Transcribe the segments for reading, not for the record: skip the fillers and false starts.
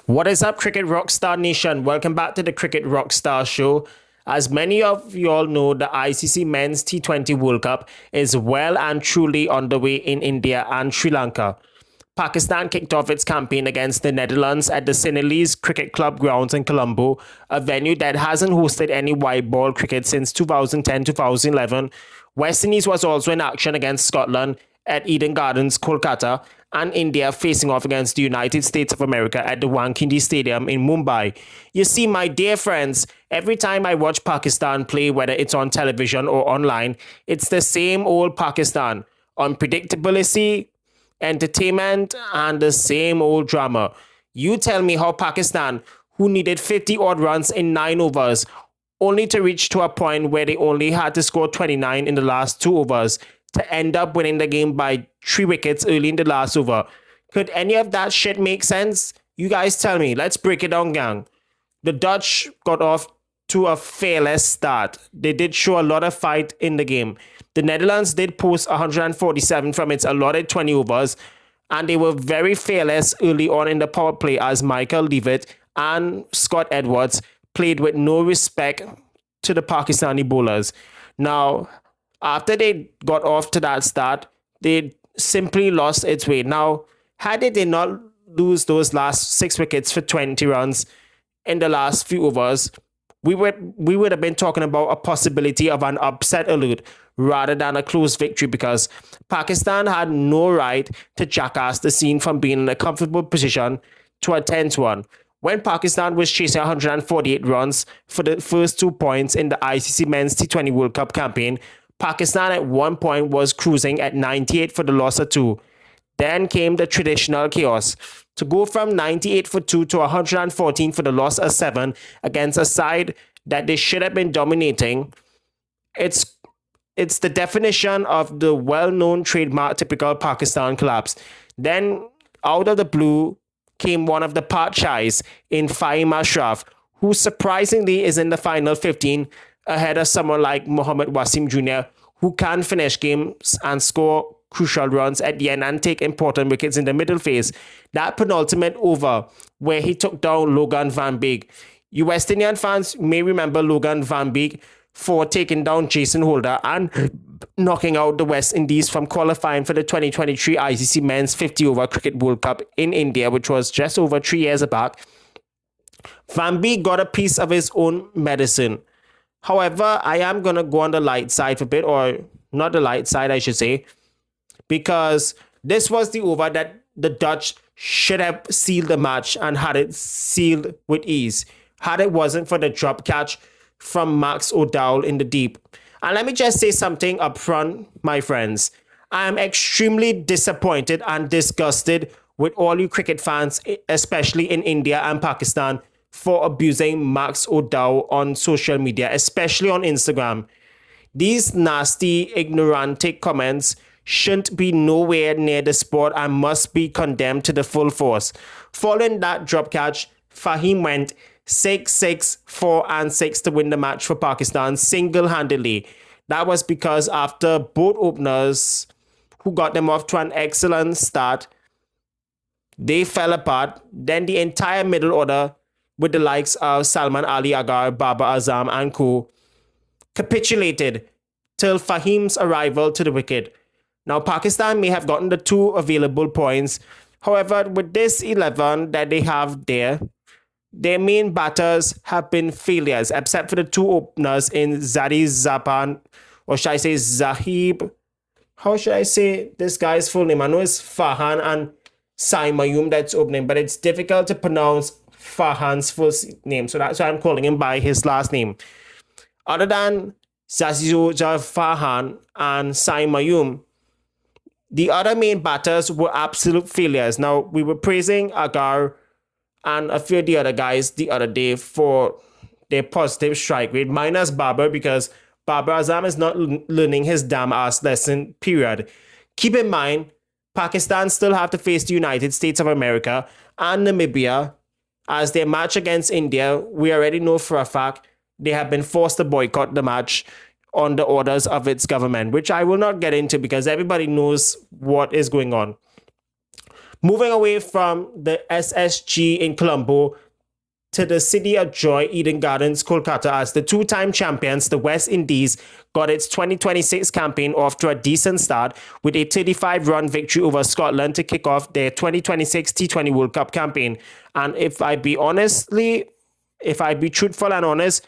What is up, Cricket Rockstar Nation? Welcome back to the Cricket Rockstar Show. As many of you all know, the ICC Men's T20 World Cup is well and truly underway in India and Sri Lanka. Pakistan kicked off its campaign against the Netherlands at the Sinhalese Cricket Club grounds in Colombo, a venue that hasn't hosted any white ball cricket since 2010-2011. West Indies was also in action against Scotland at Eden Gardens, Kolkata, and India facing off against the United States of America at the Wankhede Stadium in Mumbai. You see, my dear friends, every time I watch Pakistan play, whether it's on television or online, it's the same old Pakistan. Unpredictability, entertainment, and the same old drama. You tell me how Pakistan, who needed 50 odd runs in 9 overs, only to reach to a point where they only had to score 29 in the last 2 overs, to end up winning the game by 3 wickets early in the last over. Could any of that shit make sense? You guys tell me. Let's break it down, gang. The Dutch got off to a fearless start. They did show a lot of fight in the game. The Netherlands did post 147 from its allotted 20 overs, and they were very fearless early on in the power play as Michael Leavitt and Scott Edwards played with no respect to the Pakistani bowlers. Now, after they got off to that start, they simply lost its way. Now, had they did not lose those last 6 wickets for 20 runs in the last few overs, we would have been talking about a possibility of an upset alert rather than a close victory, because Pakistan had no right to jackass the scene from being in a comfortable position to a 10-1. When Pakistan was chasing 148 runs for the first 2 points in the ICC Men's T20 World Cup campaign, Pakistan at one point was cruising at 98 for the loss of 2. Then came the traditional chaos. To go from 98 for 2 to 114 for the loss of 7 against a side that they should have been dominating, it's the definition of the well-known trademark typical Pakistan collapse. Then, out of the blue, came one of the Patshais in Fahim Ashraf, who surprisingly is in the final 15, ahead of someone like Mohammad Wasim Jr., who can finish games and score crucial runs at the end and take important wickets in the middle phase. That penultimate over, where he took down Logan Van Beek. You West Indian fans may remember Logan Van Beek for taking down Jason Holder and knocking out the West Indies from qualifying for the 2023 ICC Men's 50-over Cricket World Cup in India, which was just over 3 years back. Van Beek got a piece of his own medicine. However, I am going to go on the light side for a bit, or not the light side, I should say, because this was the over that the Dutch should have sealed the match and had it sealed with ease, had it wasn't for the drop catch from Max O'Dowell in the deep. And let me just say something up front, my friends. I am extremely disappointed and disgusted with all you cricket fans, especially in India and Pakistan, for abusing Max O'Dowell on social media, especially on Instagram. These nasty, ignorantic comments shouldn't be nowhere near the sport and must be condemned to the full force. Following that drop catch, Fahim went 6, 4 and 6 to win the match for Pakistan single-handedly. That was because after both openers, who got them off to an excellent start, they fell apart. Then the entire middle order, with the likes of Salman Ali Agar, Babar Azam and co, capitulated till Fahim's arrival to the wicket. Now, Pakistan may have gotten the 2 available points. However, with this 11 that they have there, their main batters have been failures, except for the 2 openers in Zadi Zapan, or should I say Zahib? How should I say this guy's full name? I know it's Fahan and Sai Mayum that's opening, but it's difficult to pronounce Fahan's full name, so that's why I'm calling him by his last name. Other than Zazizoja Fahan and Sai Mayum, the other main batters were absolute failures. Now, we were praising Agar and a few of the other guys the other day for their positive strike rate, minus Babar, because Babar Azam is not learning his damn ass lesson, period. Keep in mind, Pakistan still have to face the United States of America and Namibia as their match against India. We already know for a fact they have been forced to boycott the match on the orders of its government, which I will not get into because everybody knows what is going on. Moving away from the SSG in Colombo to the City of Joy, Eden Gardens, Kolkata, as the two-time champions, the West Indies got its 2026 campaign off to a decent start with a 35-run victory over Scotland to kick off their 2026 T20 World Cup campaign. And if I be truthful and honest,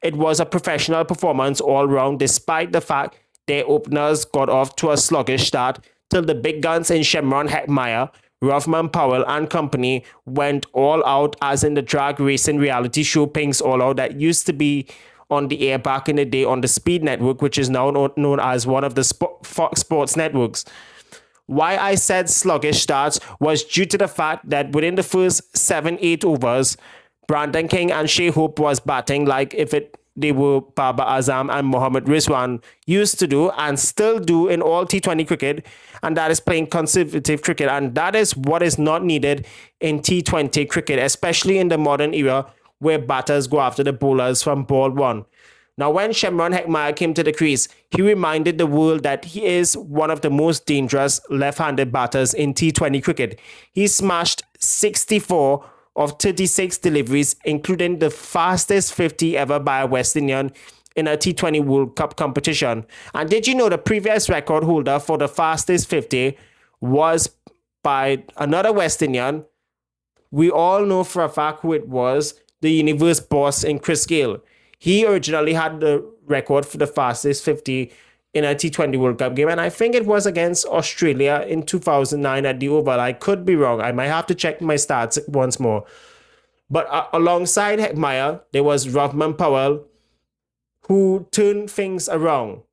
it was a professional performance all round, despite the fact their openers got off to a sluggish start till the big guns in Shimron Hetmeyer, Rovman Powell and company went all out, as in the drag racing reality show Pink's All Out that used to be on the air back in the day on the Speed Network, which is now known as one of the Fox Sports networks. Why I said sluggish starts was due to the fact that within the first 7-8 overs, Brandon King and Shea Hope was batting like they were Baba Azam and Mohammad Rizwan used to do and still do in all T20 cricket, and that is playing conservative cricket, and that is what is not needed in T20 cricket, especially in the modern era where batters go after the bowlers from ball one. Now, when Shimron Hetmeyer came to the crease, he reminded the world that he is one of the most dangerous left-handed batters in T20 cricket. He smashed 64 of 36 deliveries, including the fastest 50 ever by a West Indian in a T20 World Cup competition. And did you know the previous record holder for the fastest 50 was by another West Indian? We all know for a fact who it was, the universe boss in Chris Gayle. He originally had the record for the fastest 50 in a T20 World Cup game, and I think it was against Australia in 2009 at the Oval. I could be wrong. I might have to check my stats once more. But alongside Hetmeyer, there was Rovman Powell, who turned things around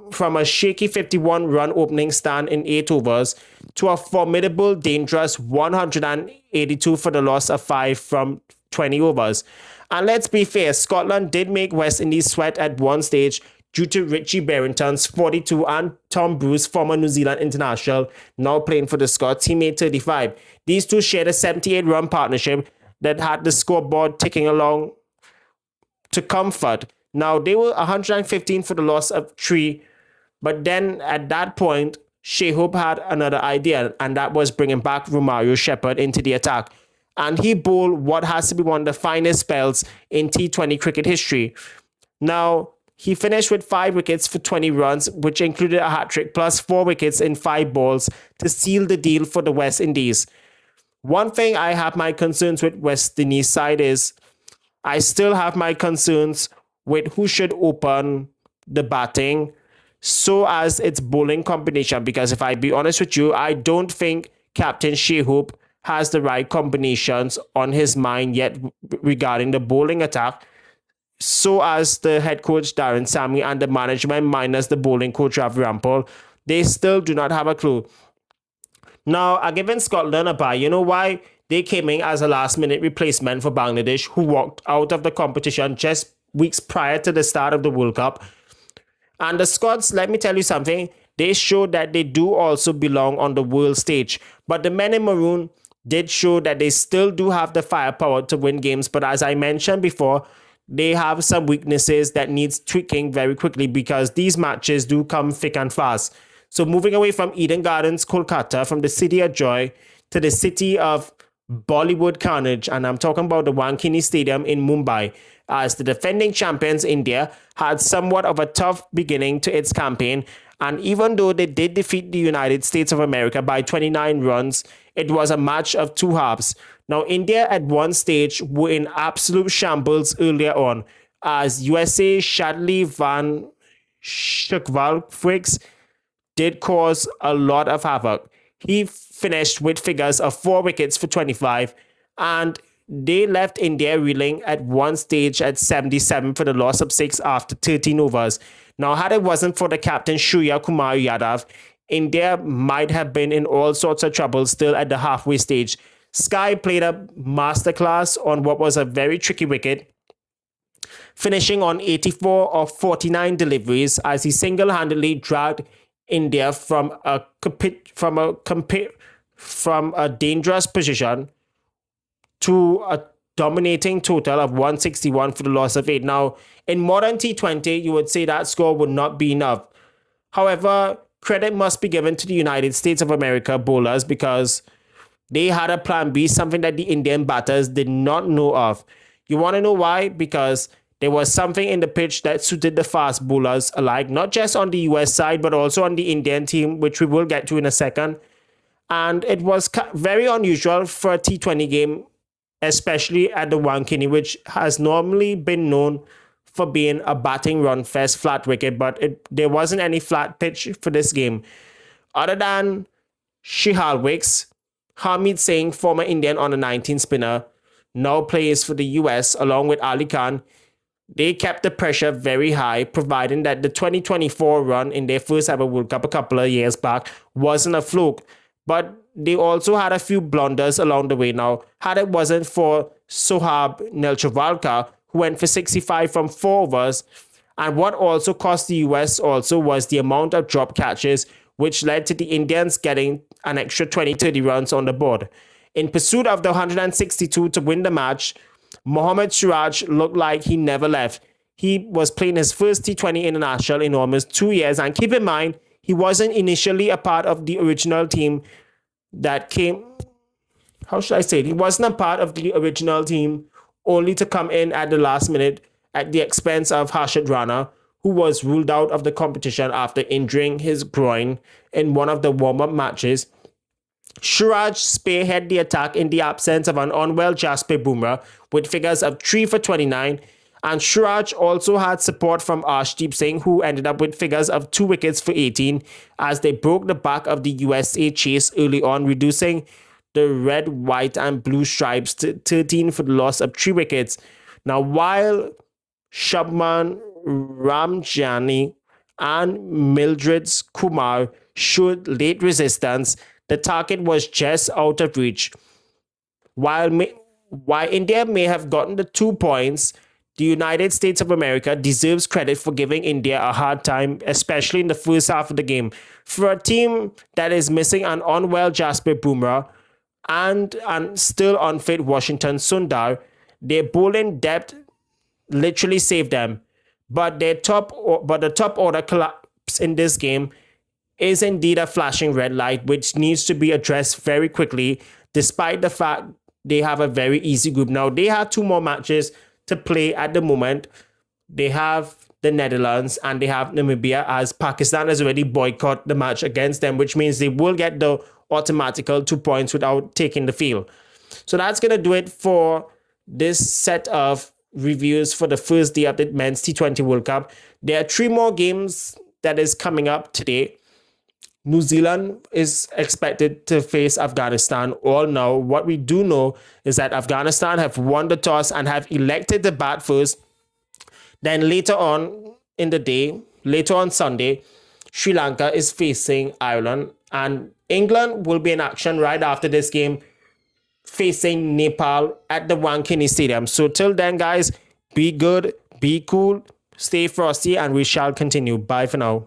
from a shaky 51-run opening stand in 8 overs to a formidable, dangerous 182 for the loss of 5 from 20 overs. And let's be fair, Scotland did make West Indies sweat at one stage due to Richie Berrington's 42 and Tom Bruce, former New Zealand international, now playing for the Scots, he made 35. These two shared a 78-run partnership that had the scoreboard ticking along to comfort. Now, they were 115 for the loss of 3, but then at that point, Shea Hope had another idea, and that was bringing back Romario Shepherd into the attack. And he bowled what has to be one of the finest spells in T20 cricket history. Now, he finished with 5 wickets for 20 runs, which included a hat-trick plus 4 wickets in 5 balls to seal the deal for the West Indies. One thing I have my concerns with West Indies side is I still have my concerns with who should open the batting so as its bowling combination, because if I be honest with you, I don't think Captain Shea Hope has the right combinations on his mind yet regarding the bowling attack. So as the head coach Darren Sammy and the management minus the bowling coach Ravi Rampal, they still do not have a clue. Now, I given Scotland a bye. You know why? They came in as a last-minute replacement for Bangladesh, who walked out of the competition just weeks prior to the start of the World Cup. And the Scots, let me tell you something, they showed that they do also belong on the world stage. But the men in maroon did show that they still do have the firepower to win games. But as I mentioned before, they have some weaknesses that needs tweaking very quickly because these matches do come thick and fast. So moving away from Eden Gardens, Kolkata, from the City of Joy to the city of Bollywood Carnage, and I'm talking about the Wankhede Stadium in Mumbai, as the defending champions India had somewhat of a tough beginning to its campaign, and even though they did defeat the United States of America by 29 runs, it was a match of 2 halves. Now, India at one stage were in absolute shambles earlier on, as USA Shadley Van Schukvalkwicks did cause a lot of havoc. He finished with figures of 4 wickets for 25, and they left India reeling at one stage at 77 for the loss of 6 after 13 overs. Now, had it wasn't for the captain Surya Kumar Yadav, India might have been in all sorts of trouble still at the halfway stage. Sky played a masterclass on what was a very tricky wicket, finishing on 84 of 49 deliveries as he single-handedly dragged India from a dangerous position to a dominating total of 161 for the loss of 8. Now, in modern T20, you would say that score would not be enough. However, credit must be given to the United States of America bowlers because they had a plan B, something that the Indian batters did not know of. You want to know why? Because there was something in the pitch that suited the fast bowlers alike, not just on the US side, but also on the Indian team, which we will get to in a second. And it was very unusual for a T20 game, especially at the Wankini, which has normally been known for being a batting run fest, flat wicket, but there wasn't any flat pitch for this game. Other than Shihal Wicks, Harmeet Singh, former Indian on the 19 spinner, now plays for the US along with Ali Khan. They kept the pressure very high, providing that the 2024 run in their first ever World Cup a couple of years back wasn't a fluke. But they also had a few blunders along the way. Now, had it wasn't for Sohab Nelchavalka, who went for 65 from 4 overs, and what also cost the US also was the amount of drop catches, which led to the Indians getting an extra 20-30 runs on the board. In pursuit of the 162 to win the match, Mohammad Siraj looked like he never left. He was playing his first T20 international in almost 2 years, and keep in mind, he wasn't initially a part of the original team that came. How should I say it? He wasn't a part of the original team only to come in at the last minute at the expense of Harshad Rana, who was ruled out of the competition after injuring his groin in one of the warm-up matches. Suraj spearheaded the attack in the absence of an unwell Jasprit Bumrah with figures of 3 for 29, and Suraj also had support from Arshdeep Singh, who ended up with figures of 2 wickets for 18 as they broke the back of the USA chase early on, reducing the red, white and blue stripes to 13 for the loss of 3 wickets. Now, while Shubman Ramjani and Mildred Kumar showed late resistance, the target was just out of reach. While India may have gotten the 2 points, the United States of America deserves credit for giving India a hard time, especially in the first half of the game. For a team that is missing an unwell Jasprit Bumrah and still unfit Washington Sundar, their bowling depth literally saved them. But the top order collapse in this game is indeed a flashing red light, which needs to be addressed very quickly, despite the fact they have a very easy group. Now, they have 2 more matches to play at the moment. They have the Netherlands and they have Namibia, as Pakistan has already boycotted the match against them, which means they will get the automatical 2 points without taking the field. So that's going to do it for this set of reviews for the first day of the Men's T20 World Cup. There are 3 more games that is coming up today. New Zealand is expected to face Afghanistan. All now, what we do know is that Afghanistan have won the toss and have elected to bat first. Then later on in the day, later on Sunday, Sri Lanka is facing Ireland, and England will be in action right after this game, facing Nepal at the Wankini Stadium. So till then, guys, be good, be cool, stay frosty, and we shall continue. Bye for now.